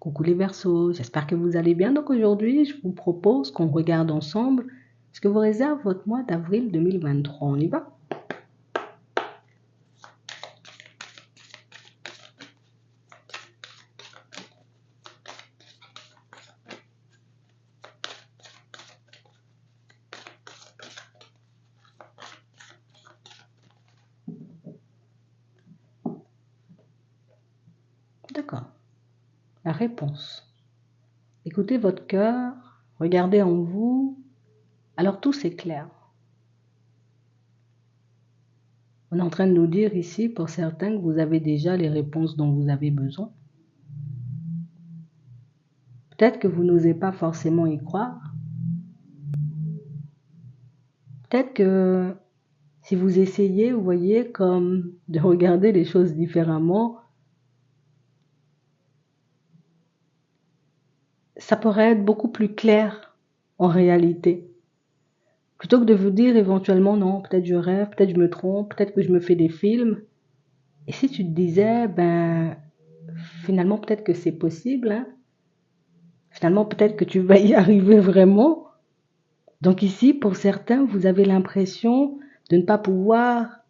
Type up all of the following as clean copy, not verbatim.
Coucou les Verseaux, j'espère que vous allez bien. Donc aujourd'hui, je vous propose qu'on regarde ensemble ce que vous réserve votre mois d'avril 2023. On y va? D'accord. La réponse. Écoutez votre cœur, regardez en vous, alors tout s'éclaire. On est en train de nous dire ici, pour certains, que vous avez déjà les réponses dont vous avez besoin. Peut-être que vous n'osez pas forcément y croire. Peut-être que si vous essayez, vous voyez, comme de regarder les choses différemment, ça pourrait être beaucoup plus clair en réalité. Plutôt que de vous dire éventuellement non, peut-être je rêve, peut-être je me trompe, peut-être que je me fais des films. Et si tu te disais, ben finalement peut-être que c'est possible, hein? Finalement peut-être que tu vas y arriver vraiment. Donc ici, pour certains, vous avez l'impression de ne pas pouvoir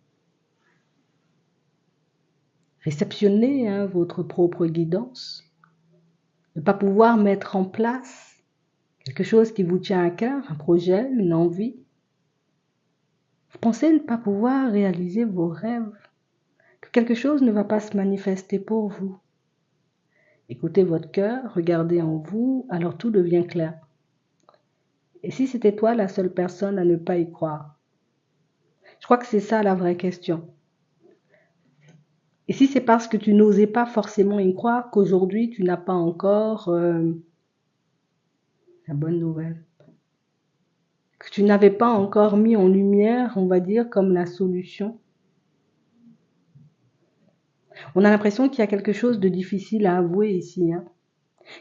réceptionner votre propre guidance, de ne pas pouvoir mettre en place quelque chose qui vous tient à cœur, un projet, une envie. Vous pensez ne pas pouvoir réaliser vos rêves, que quelque chose ne va pas se manifester pour vous. Écoutez votre cœur, regardez en vous, alors tout devient clair. Et si c'était toi la seule personne à ne pas y croire? Je crois que c'est ça la vraie question. Et si c'est parce que tu n'osais pas forcément y croire qu'aujourd'hui tu n'as pas encore la bonne nouvelle, que tu n'avais pas encore mis en lumière, on va dire, comme la solution. On a l'impression qu'il y a quelque chose de difficile à avouer ici, hein.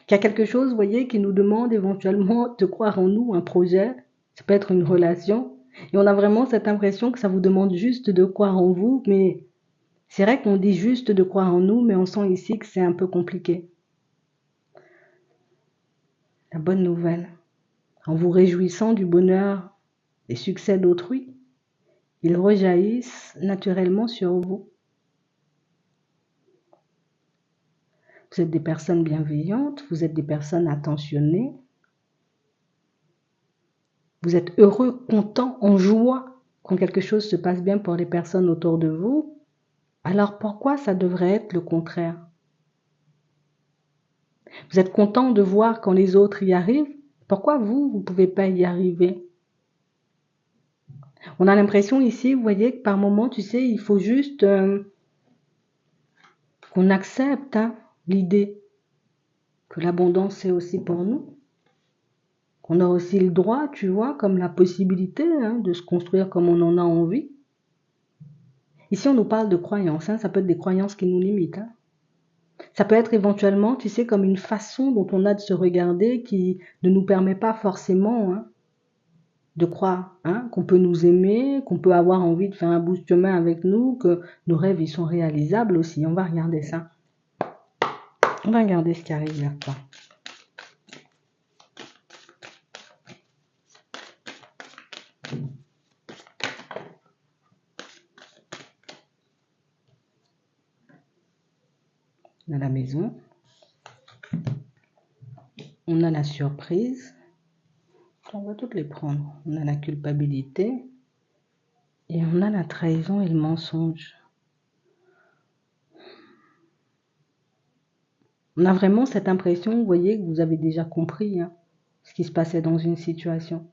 Qu'il y a quelque chose, vous voyez, qui nous demande éventuellement de croire en nous, un projet, ça peut être une relation, et on a vraiment cette impression que ça vous demande juste de croire en vous, mais c'est vrai qu'on dit juste de croire en nous, mais on sent ici que c'est un peu compliqué. La bonne nouvelle, en vous réjouissant du bonheur des succès d'autrui, ils rejaillissent naturellement sur vous. Vous êtes des personnes bienveillantes, vous êtes des personnes attentionnées, vous êtes heureux, contents, en joie quand quelque chose se passe bien pour les personnes autour de vous. Alors pourquoi ça devrait être le contraire? Vous êtes content de voir quand les autres y arrivent. Pourquoi vous ne pouvez pas y arriver? On a l'impression ici, vous voyez, que par moment, tu sais, il faut juste qu'on accepte l'idée que l'abondance c'est aussi pour nous. Qu'on a aussi le droit, tu vois, comme la possibilité de se construire comme on en a envie. Ici, on nous parle de croyances, ça peut être des croyances qui nous limitent. Ça peut être éventuellement, tu sais, comme une façon dont on a de se regarder qui ne nous permet pas forcément de croire qu'on peut nous aimer, qu'on peut avoir envie de faire un bout de chemin avec nous, que nos rêves ils sont réalisables aussi. On va regarder ça. On va regarder ce qui arrive vers toi. On a la maison. On a la surprise. On va toutes les prendre. On a la culpabilité. Et on a la trahison et le mensonge. On a vraiment cette impression, vous voyez, que vous avez déjà compris ce qui se passait dans une situation.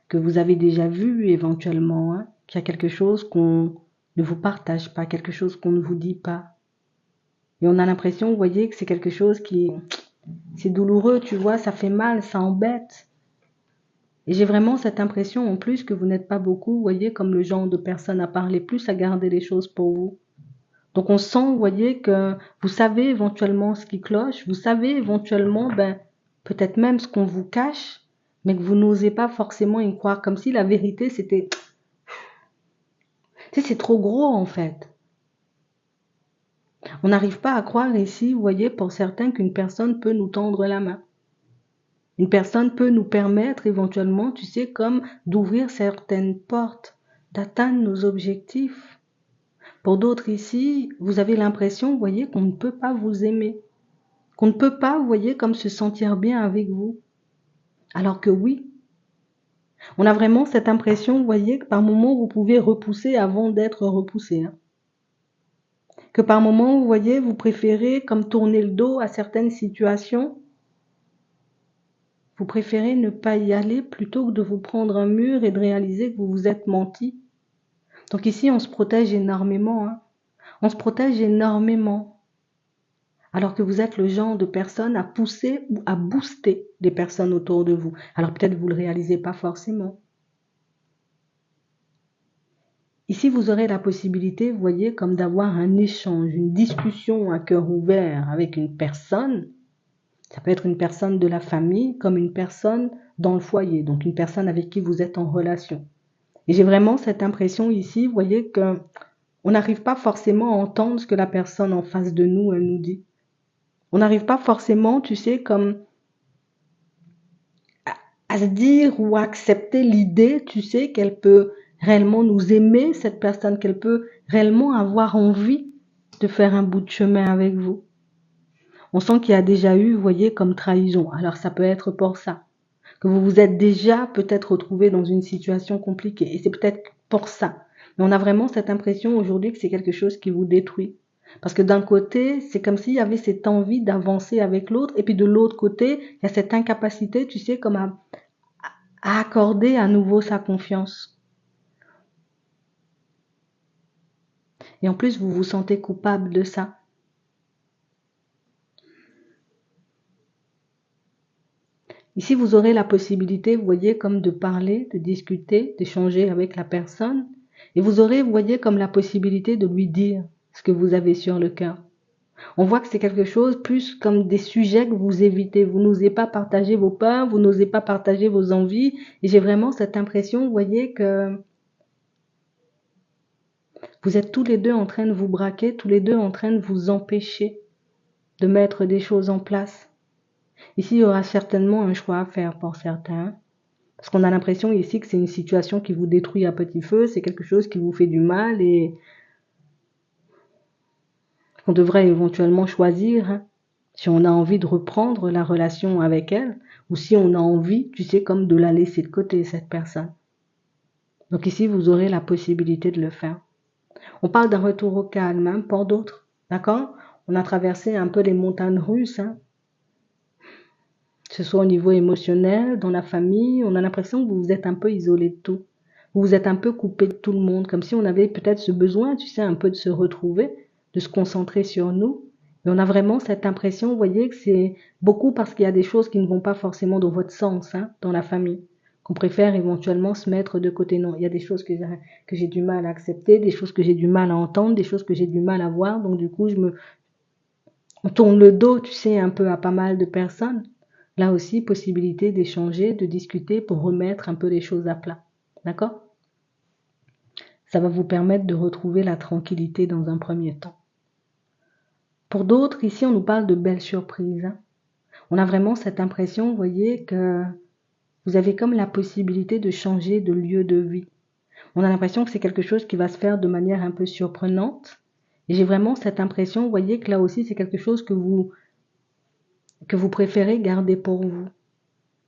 Que vous avez déjà vu éventuellement, qu'il y a quelque chose qu'on ne vous partage pas, quelque chose qu'on ne vous dit pas. Et on a l'impression, vous voyez, que c'est quelque chose qui... C'est douloureux, tu vois, ça fait mal, ça embête. Et j'ai vraiment cette impression en plus que vous n'êtes pas beaucoup, vous voyez, comme le genre de personne à parler plus, à garder les choses pour vous. Donc on sent, vous voyez, que vous savez éventuellement ce qui cloche, vous savez éventuellement, peut-être même ce qu'on vous cache, mais que vous n'osez pas forcément y croire, comme si la vérité c'était... Tu sais, c'est trop gros en fait. On n'arrive pas à croire ici, vous voyez, pour certains, qu'une personne peut nous tendre la main. Une personne peut nous permettre éventuellement, tu sais, comme d'ouvrir certaines portes, d'atteindre nos objectifs. Pour d'autres ici, vous avez l'impression, vous voyez, qu'on ne peut pas vous aimer. Qu'on ne peut pas, vous voyez, comme se sentir bien avec vous. Alors que oui, on a vraiment cette impression, vous voyez, que par moments, vous pouvez repousser avant d'être repoussé. Que par moments, vous voyez, vous préférez comme tourner le dos à certaines situations. Vous préférez ne pas y aller plutôt que de vous prendre un mur et de réaliser que vous vous êtes menti. Donc ici, on se protège énormément. On se protège énormément. Alors que vous êtes le genre de personne à pousser ou à booster les personnes autour de vous. Alors peut-être vous ne le réalisez pas forcément. Ici, vous aurez la possibilité, vous voyez, comme d'avoir un échange, une discussion à cœur ouvert avec une personne. Ça peut être une personne de la famille comme une personne dans le foyer, donc une personne avec qui vous êtes en relation. Et j'ai vraiment cette impression ici, vous voyez, qu'on n'arrive pas forcément à entendre ce que la personne en face de nous, elle nous dit. On n'arrive pas forcément, tu sais, comme à se dire ou à accepter l'idée, tu sais, qu'elle peut réellement nous aimer, cette personne, qu'elle peut réellement avoir envie de faire un bout de chemin avec vous. On sent qu'il y a déjà eu, vous voyez, comme trahison. Alors ça peut être pour ça, que vous vous êtes déjà peut-être retrouvé dans une situation compliquée. Et c'est peut-être pour ça. Mais on a vraiment cette impression aujourd'hui que c'est quelque chose qui vous détruit. Parce que d'un côté, c'est comme s'il y avait cette envie d'avancer avec l'autre. Et puis de l'autre côté, il y a cette incapacité, tu sais, comme à accorder à nouveau sa confiance. Et en plus, vous vous sentez coupable de ça. Ici, vous aurez la possibilité, vous voyez, comme de parler, de discuter, d'échanger avec la personne. Et vous aurez, vous voyez, comme la possibilité de lui dire ce que vous avez sur le cœur. On voit que c'est quelque chose plus comme des sujets que vous évitez. Vous n'osez pas partager vos peurs, vous n'osez pas partager vos envies. Et j'ai vraiment cette impression, vous voyez, que vous êtes tous les deux en train de vous braquer, tous les deux en train de vous empêcher de mettre des choses en place. Ici, il y aura certainement un choix à faire pour certains. Parce qu'on a l'impression ici que c'est une situation qui vous détruit à petit feu, c'est quelque chose qui vous fait du mal et qu'on devrait éventuellement choisir si on a envie de reprendre la relation avec elle ou si on a envie, tu sais, comme de la laisser de côté, cette personne. Donc ici, vous aurez la possibilité de le faire. On parle d'un retour au calme, pour d'autres, d'accord? On a traversé un peu les montagnes russes, que ce soit au niveau émotionnel, dans la famille, on a l'impression que vous vous êtes un peu isolé de tout. Vous vous êtes un peu coupé de tout le monde, comme si on avait peut-être ce besoin, tu sais, un peu de se retrouver, de se concentrer sur nous. Et on a vraiment cette impression, vous voyez, que c'est beaucoup parce qu'il y a des choses qui ne vont pas forcément dans votre sens, dans la famille, qu'on préfère éventuellement se mettre de côté. Non, il y a des choses que j'ai du mal à accepter, des choses que j'ai du mal à entendre, des choses que j'ai du mal à voir. Donc du coup, on tourne le dos, tu sais, un peu à pas mal de personnes. Là aussi, possibilité d'échanger, de discuter pour remettre un peu les choses à plat. D'accord? Ça va vous permettre de retrouver la tranquillité dans un premier temps. Pour d'autres, ici, on nous parle de belles surprises. On a vraiment cette impression, vous voyez, que vous avez comme la possibilité de changer de lieu de vie. On a l'impression que c'est quelque chose qui va se faire de manière un peu surprenante. Et j'ai vraiment cette impression, vous voyez, que là aussi, c'est quelque chose que vous préférez garder pour vous.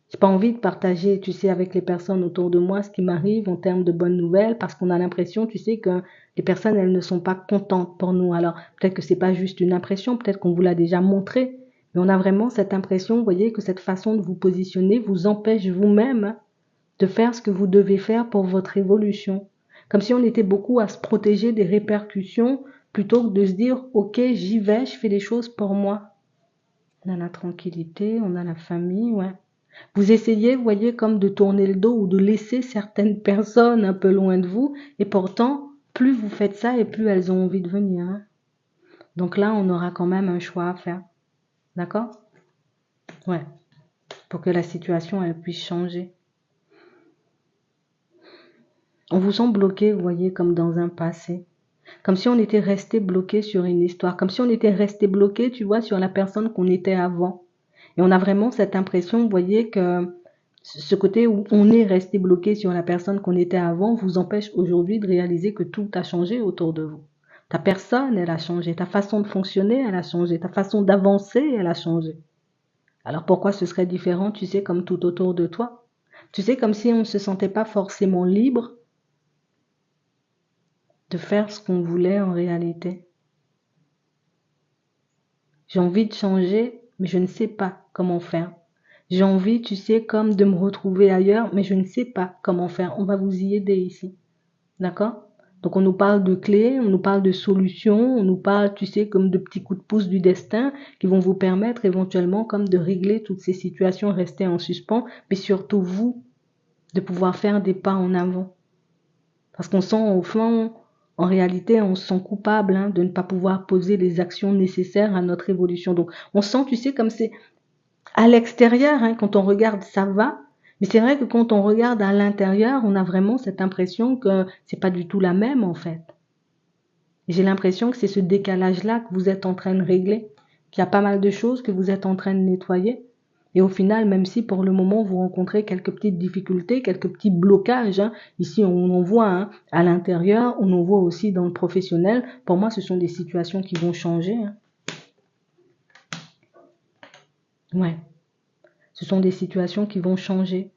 J'ai pas envie de partager, tu sais, avec les personnes autour de moi ce qui m'arrive en termes de bonnes nouvelles parce qu'on a l'impression, tu sais, que les personnes, elles ne sont pas contentes pour nous. Alors, peut-être que c'est pas juste une impression, peut-être qu'on vous l'a déjà montré, mais on a vraiment cette impression, vous voyez, que cette façon de vous positionner vous empêche vous-même de faire ce que vous devez faire pour votre évolution. Comme si on était beaucoup à se protéger des répercussions plutôt que de se dire, ok, j'y vais, je fais les choses pour moi. On a la tranquillité, on a la famille, ouais. Vous essayez, vous voyez, comme de tourner le dos ou de laisser certaines personnes un peu loin de vous. Et pourtant, plus vous faites ça et plus elles ont envie de venir. Donc là, on aura quand même un choix à faire. D'accord? Ouais. Pour que la situation, elle puisse changer. On vous sent bloqué, vous voyez, comme dans un passé. Comme si on était resté bloqué sur une histoire, comme si on était resté bloqué, tu vois, sur la personne qu'on était avant. Et on a vraiment cette impression, vous voyez, que ce côté où on est resté bloqué sur la personne qu'on était avant vous empêche aujourd'hui de réaliser que tout a changé autour de vous. Ta personne, elle a changé, ta façon de fonctionner, elle a changé, ta façon d'avancer, elle a changé. Alors pourquoi ce serait différent, tu sais, comme tout autour de toi? Tu sais, comme si on ne se sentait pas forcément libre de faire ce qu'on voulait en réalité. J'ai envie de changer, mais je ne sais pas comment faire. J'ai envie, tu sais, comme de me retrouver ailleurs, mais je ne sais pas comment faire. On va vous y aider ici. D'accord? Donc on nous parle de clés, on nous parle de solutions, on nous parle, tu sais, comme de petits coups de pouce du destin qui vont vous permettre éventuellement comme de régler toutes ces situations restées en suspens, mais surtout vous, de pouvoir faire des pas en avant. Parce qu'on sent au fond, en réalité, on se sent coupable de ne pas pouvoir poser les actions nécessaires à notre évolution. Donc on sent, tu sais, comme c'est à l'extérieur, quand on regarde, ça va. Mais c'est vrai que quand on regarde à l'intérieur, on a vraiment cette impression que c'est pas du tout la même en fait. Et j'ai l'impression que c'est ce décalage-là que vous êtes en train de régler, qu'il y a pas mal de choses que vous êtes en train de nettoyer. Et au final, même si pour le moment vous rencontrez quelques petites difficultés, quelques petits blocages, ici on en voit à l'intérieur, on en voit aussi dans le professionnel. Pour moi, ce sont des situations qui vont changer. Ouais, ce sont des situations qui vont changer.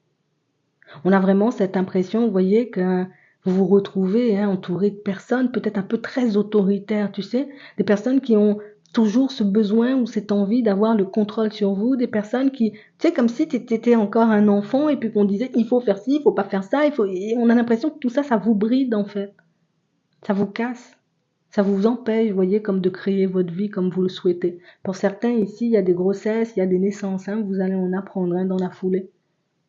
On a vraiment cette impression, vous voyez, que vous vous retrouvez entouré de personnes peut-être un peu très autoritaires, tu sais, des personnes qui ont toujours ce besoin ou cette envie d'avoir le contrôle sur vous, des personnes qui, tu sais, comme si tu étais encore un enfant et puis qu'on disait il faut faire ci, il faut pas faire ça, et on a l'impression que tout ça, ça vous bride en fait, ça vous casse. Ça vous empêche, vous voyez, comme de créer votre vie comme vous le souhaitez. Pour certains ici, il y a des grossesses, il y a des naissances, vous allez en apprendre dans la foulée.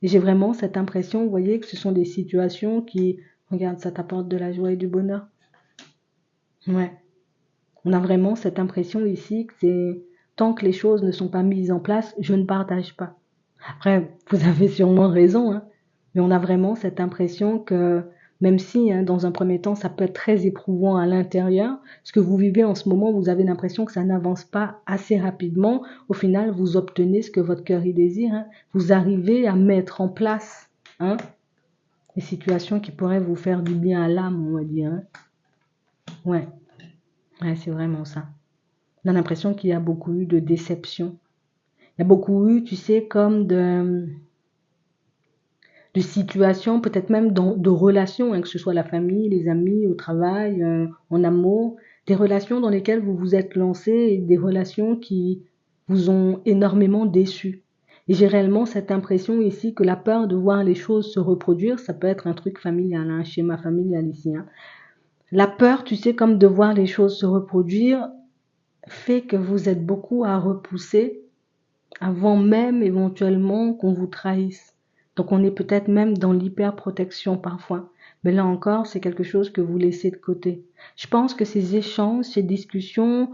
Et j'ai vraiment cette impression, vous voyez, que ce sont des situations qui, regarde, ça t'apporte de la joie et du bonheur. Ouais. On a vraiment cette impression ici que c'est, tant que les choses ne sont pas mises en place, je ne partage pas. Après, vous avez sûrement raison, mais on a vraiment cette impression que, même si, dans un premier temps, ça peut être très éprouvant à l'intérieur, ce que vous vivez en ce moment, vous avez l'impression que ça n'avance pas assez rapidement. Au final, vous obtenez ce que votre cœur y désire. Vous arrivez à mettre en place des situations qui pourraient vous faire du bien à l'âme, on va dire. Ouais, ouais, c'est vraiment ça. On a l'impression qu'il y a beaucoup eu de déception. Il y a beaucoup eu, tu sais, comme de situations, peut-être même de relations, que ce soit la famille, les amis, au travail, en amour, des relations dans lesquelles vous vous êtes lancé et des relations qui vous ont énormément déçu. Et j'ai réellement cette impression ici que la peur de voir les choses se reproduire, ça peut être un truc familial, un schéma familial ici. La peur, tu sais, comme de voir les choses se reproduire, fait que vous êtes beaucoup à repousser avant même éventuellement qu'on vous trahisse. Donc on est peut-être même dans l'hyperprotection parfois. Mais là encore, c'est quelque chose que vous laissez de côté. Je pense que ces échanges, ces discussions,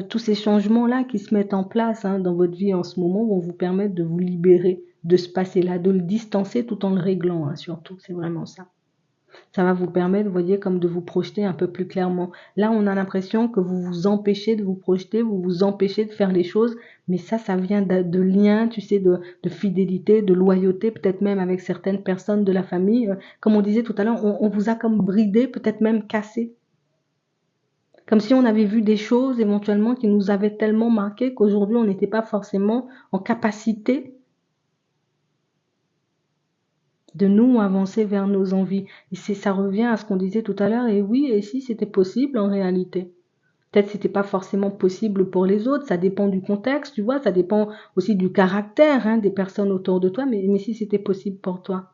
tous ces changements-là qui se mettent en place dans votre vie en ce moment vont vous permettre de vous libérer de ce passé-là, de le distancer tout en le réglant, surtout. C'est vraiment ça. Ça va vous permettre, vous voyez, comme de vous projeter un peu plus clairement. Là, on a l'impression que vous vous empêchez de vous projeter, vous vous empêchez de faire les choses, mais ça vient de liens, tu sais, de fidélité, de loyauté, peut-être même avec certaines personnes de la famille. Comme on disait tout à l'heure, on vous a comme bridé, peut-être même cassé. Comme si on avait vu des choses éventuellement qui nous avaient tellement marqué qu'aujourd'hui, on n'était pas forcément en capacité de nous avancer vers nos envies. Et ça revient à ce qu'on disait tout à l'heure, et oui, et si c'était possible en réalité. Peut-être que c'était pas forcément possible pour les autres, ça dépend du contexte, tu vois, ça dépend aussi du caractère des personnes autour de toi, mais si c'était possible pour toi.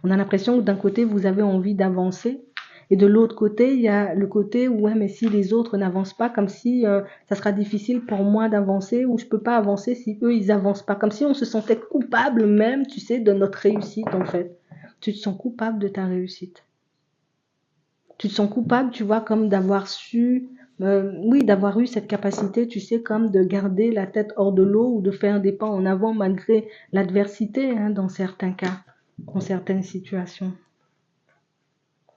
On a l'impression que d'un côté, vous avez envie d'avancer, et de l'autre côté, il y a le côté où, ouais, mais si les autres n'avancent pas, comme si ça sera difficile pour moi d'avancer, ou je peux pas avancer si eux, ils avancent pas. Comme si on se sentait coupable même, tu sais, de notre réussite, en fait. Tu te sens coupable de ta réussite. Tu te sens coupable, tu vois, comme d'avoir su, oui, d'avoir eu cette capacité, tu sais, comme de garder la tête hors de l'eau ou de faire des pas en avant malgré l'adversité, dans certains cas, dans certaines situations.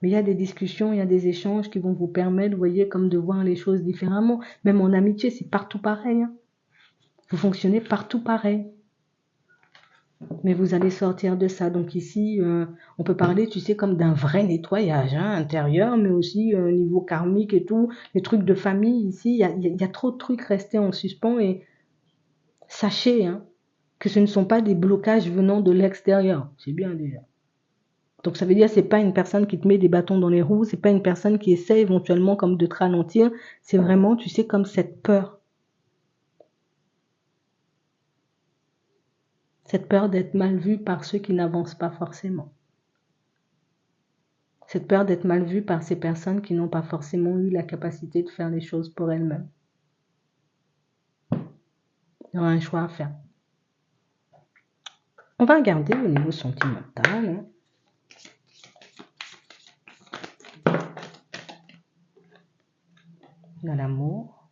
Mais il y a des discussions, il y a des échanges qui vont vous permettre, vous voyez, comme de voir les choses différemment. Même en amitié, c'est partout pareil, hein. Vous fonctionnez partout pareil. Mais vous allez sortir de ça. Donc ici, on peut parler, tu sais, comme d'un vrai nettoyage hein, intérieur, mais aussi au niveau karmique et tout. Les trucs de famille, ici, il y a trop de trucs restés en suspens. Et sachez hein, que ce ne sont pas des blocages venant de l'extérieur. C'est bien déjà. Donc ça veut dire que c'est pas une personne qui te met des bâtons dans les roues, c'est pas une personne qui essaie éventuellement comme de te ralentir. C'est vraiment, tu sais, comme cette peur. Cette peur d'être mal vu par ceux qui n'avancent pas forcément. Cette peur d'être mal vue par ces personnes qui n'ont pas forcément eu la capacité de faire les choses pour elles-mêmes. Il y aura un choix à faire. On va regarder au niveau sentimental. Hein. On a l'amour.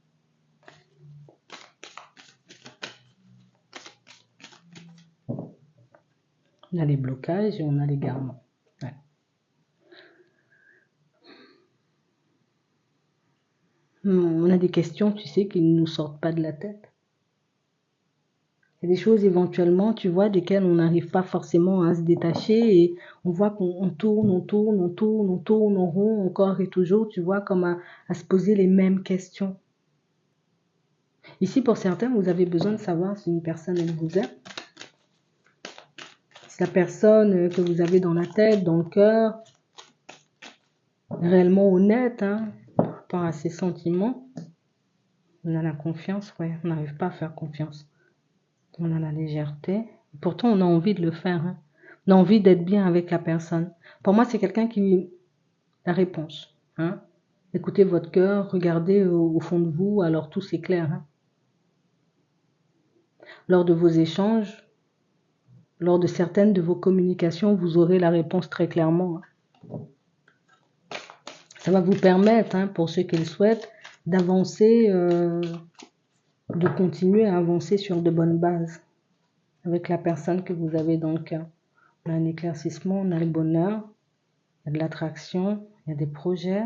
On a les blocages et on a l'égarement. Ouais. On a des questions, tu sais, qui ne nous sortent pas de la tête. Il y a des choses éventuellement, tu vois, desquelles on n'arrive pas forcément à se détacher et on voit qu'on tourne en rond encore et toujours, tu vois, comme à se poser les mêmes questions. Ici, pour certains, vous avez besoin de savoir si une personne, elle vous aime. Si la personne que vous avez dans la tête, dans le cœur, est réellement honnête hein, par rapport à ses sentiments. On a la confiance, ouais, on n'arrive pas à faire confiance. On a la légèreté. Pourtant, on a envie de le faire. Hein. On a envie d'être bien avec la personne. Pour moi, c'est quelqu'un qui... La réponse. Hein. Écoutez votre cœur, regardez au fond de vous, alors tout c'est clair. Hein. Lors de vos échanges, lors de certaines de vos communications, vous aurez la réponse très clairement. Hein. Ça va vous permettre, hein, pour ceux qui le souhaitent, d'avancer, de continuer à avancer sur de bonnes bases avec la personne que vous avez dans le cœur. On a un éclaircissement, on a le bonheur, il y a de l'attraction, il y a des projets,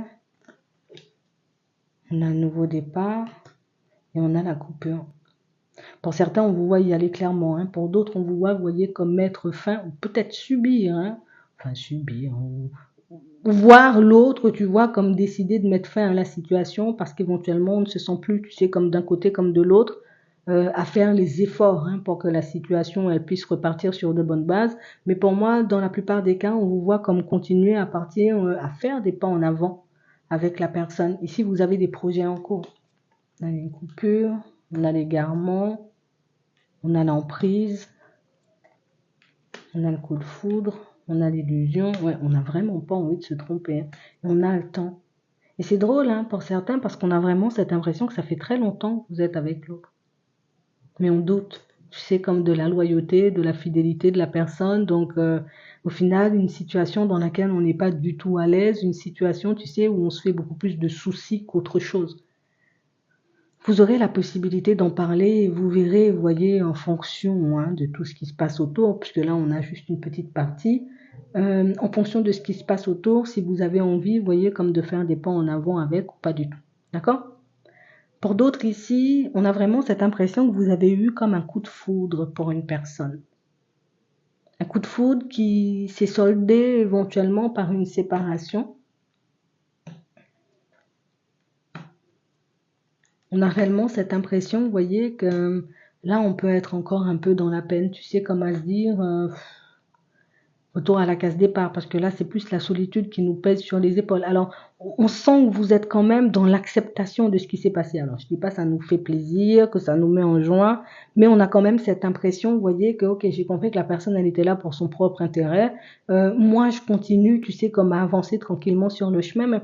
on a un nouveau départ et on a la coupure. Pour certains, on vous voit y aller clairement. Hein. Pour d'autres, on vous voit, vous voyez, comme mettre fin ou peut-être subir. Hein. Enfin, subir. Ou voir l'autre, tu vois, comme décider de mettre fin à la situation parce qu'éventuellement, on ne se sent plus, tu sais, comme d'un côté comme de l'autre, à faire les efforts hein, pour que la situation elle puisse repartir sur de bonnes bases. Mais pour moi, dans la plupart des cas, on vous voit comme continuer à partir, à faire des pas en avant avec la personne. Ici, vous avez des projets en cours. On a une coupure, on a l'égarement, on a l'emprise, on a le coup de foudre, on a l'illusion. Ouais, on n'a vraiment pas envie de se tromper. Hein. Et on a le temps. Et c'est drôle hein, pour certains parce qu'on a vraiment cette impression que ça fait très longtemps que vous êtes avec l'autre. Mais on doute. Tu sais, comme de la loyauté, de la fidélité de la personne. Donc, au final, une situation dans laquelle on n'est pas du tout à l'aise, une situation, tu sais, où on se fait beaucoup plus de soucis qu'autre chose. Vous aurez la possibilité d'en parler et vous verrez, vous voyez, en fonction hein, de tout ce qui se passe autour, puisque là, on a juste une petite partie. En fonction de ce qui se passe autour, si vous avez envie, vous voyez, comme de faire des pas en avant avec ou pas du tout. D'accord ? Pour d'autres ici, on a vraiment cette impression que vous avez eu comme un coup de foudre pour une personne. Un coup de foudre qui s'est soldé éventuellement par une séparation. On a réellement cette impression, vous voyez, que là, on peut être encore un peu dans la peine, tu sais, comme à se dire, retour à la case départ, parce que là, c'est plus la solitude qui nous pèse sur les épaules. Alors, on sent que vous êtes quand même dans l'acceptation de ce qui s'est passé. Alors, je dis pas ça nous fait plaisir, que ça nous met en joie, mais on a quand même cette impression, vous voyez, que, ok, j'ai compris que la personne, elle était là pour son propre intérêt. Moi, je continue, tu sais, comme à avancer tranquillement sur le chemin, mais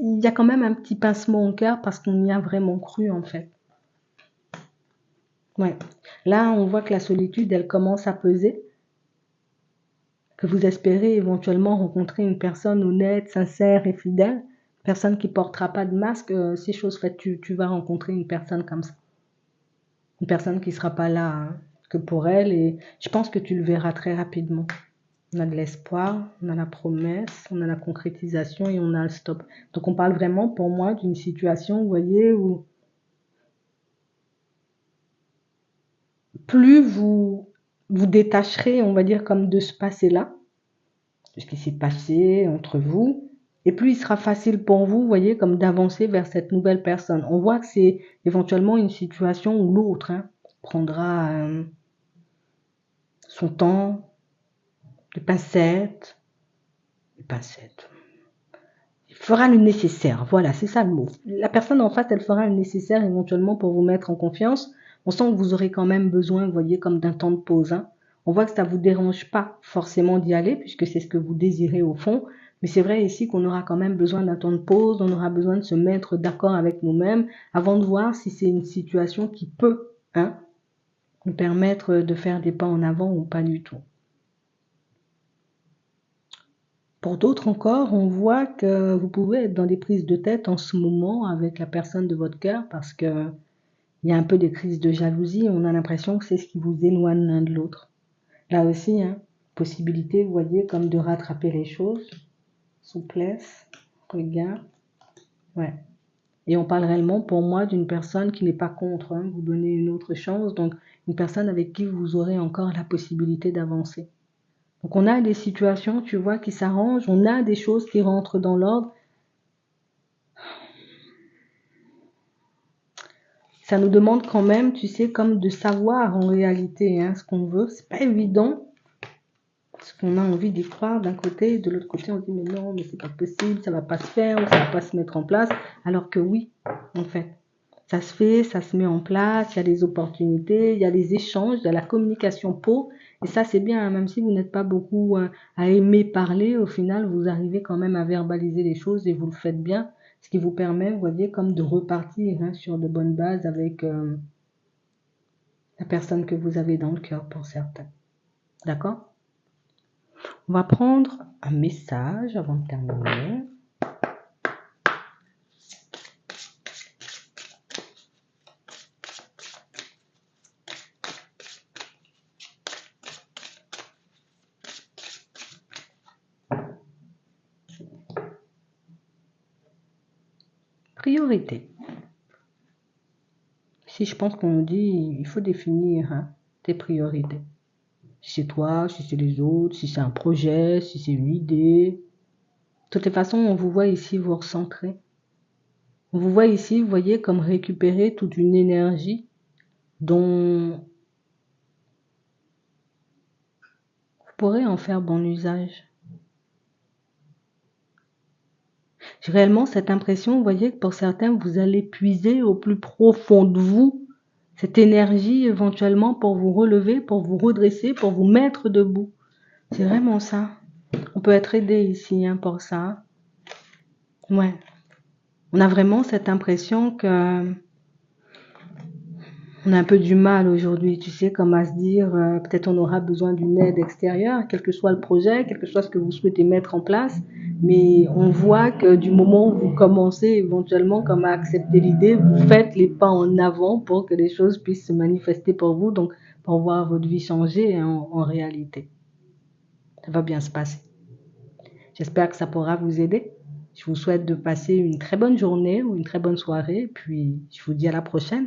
il y a quand même un petit pincement au cœur parce qu'on y a vraiment cru, en fait. Ouais. Là, on voit que la solitude, elle commence à peser. Que vous espérez éventuellement rencontrer une personne honnête, sincère et fidèle, personne qui portera pas de masque, c'est chose faite, tu vas rencontrer une personne comme ça. Une personne qui sera pas là hein, que pour elle et je pense que tu le verras très rapidement. On a de l'espoir, on a la promesse, on a la concrétisation et on a le stop. Donc on parle vraiment pour moi d'une situation, vous voyez, où plus vous détacherez, on va dire, comme de ce passé-là, de ce qui s'est passé entre vous, et plus il sera facile pour vous, vous voyez, comme d'avancer vers cette nouvelle personne. On voit que c'est éventuellement une situation où l'autre prendra son temps, des pincettes, il fera le nécessaire, voilà, c'est ça le mot. La personne en face, elle fera le nécessaire éventuellement pour vous mettre en confiance. On sent que vous aurez quand même besoin, vous voyez, comme d'un temps de pause. On voit que ça ne vous dérange pas forcément d'y aller, puisque c'est ce que vous désirez au fond. Mais c'est vrai ici qu'on aura quand même besoin d'un temps de pause, on aura besoin de se mettre d'accord avec nous-mêmes avant de voir si c'est une situation qui peut nous permettre de faire des pas en avant ou pas du tout. Pour d'autres encore, on voit que vous pouvez être dans des prises de tête en ce moment avec la personne de votre cœur parce que il y a un peu des crises de jalousie. On a l'impression que c'est ce qui vous éloigne l'un de l'autre. Là aussi, possibilité, vous voyez, comme de rattraper les choses. Souplesse, regard. Ouais. Et on parle réellement pour moi d'une personne qui n'est pas contre vous donner une autre chance. Donc, une personne avec qui vous aurez encore la possibilité d'avancer. Donc on a des situations, tu vois, qui s'arrangent, on a des choses qui rentrent dans l'ordre. Ça nous demande quand même, tu sais, comme de savoir en réalité ce qu'on veut. C'est pas évident, parce qu'on a envie d'y croire d'un côté, et de l'autre côté on dit mais non, mais c'est pas possible, ça va pas se faire, ou ça va pas se mettre en place. Alors que oui, en fait, ça se fait, ça se met en place, il y a des opportunités, il y a les échanges, il y a la communication pour. Et ça, c'est bien, même si vous n'êtes pas beaucoup à aimer parler, au final, vous arrivez quand même à verbaliser les choses et vous le faites bien, ce qui vous permet, vous voyez, comme de repartir sur de bonnes bases avec la personne que vous avez dans le cœur pour certains. D'accord? On va prendre un message avant de terminer. Priorité. Si je pense qu'on nous dit, il faut définir tes priorités. Si c'est toi, si c'est les autres, si c'est un projet, si c'est une idée. De toutes les façons, on vous voit ici vous recentrer. On vous voit ici, vous voyez, comme récupérer toute une énergie dont vous pourrez en faire bon usage. J'ai réellement cette impression, vous voyez, que pour certains, vous allez puiser au plus profond de vous cette énergie éventuellement pour vous relever, pour vous redresser, pour vous mettre debout. C'est vraiment ça. On peut être aidé ici pour ça. Ouais. On a vraiment cette impression que on a un peu du mal aujourd'hui, tu sais, comme à se dire, peut-être on aura besoin d'une aide extérieure, quel que soit le projet, quel que soit ce que vous souhaitez mettre en place. Mais on voit que du moment où vous commencez éventuellement comme à accepter l'idée, vous faites les pas en avant pour que les choses puissent se manifester pour vous, donc pour voir votre vie changer en réalité. Ça va bien se passer. J'espère que ça pourra vous aider. Je vous souhaite de passer une très bonne journée ou une très bonne soirée, puis je vous dis à la prochaine.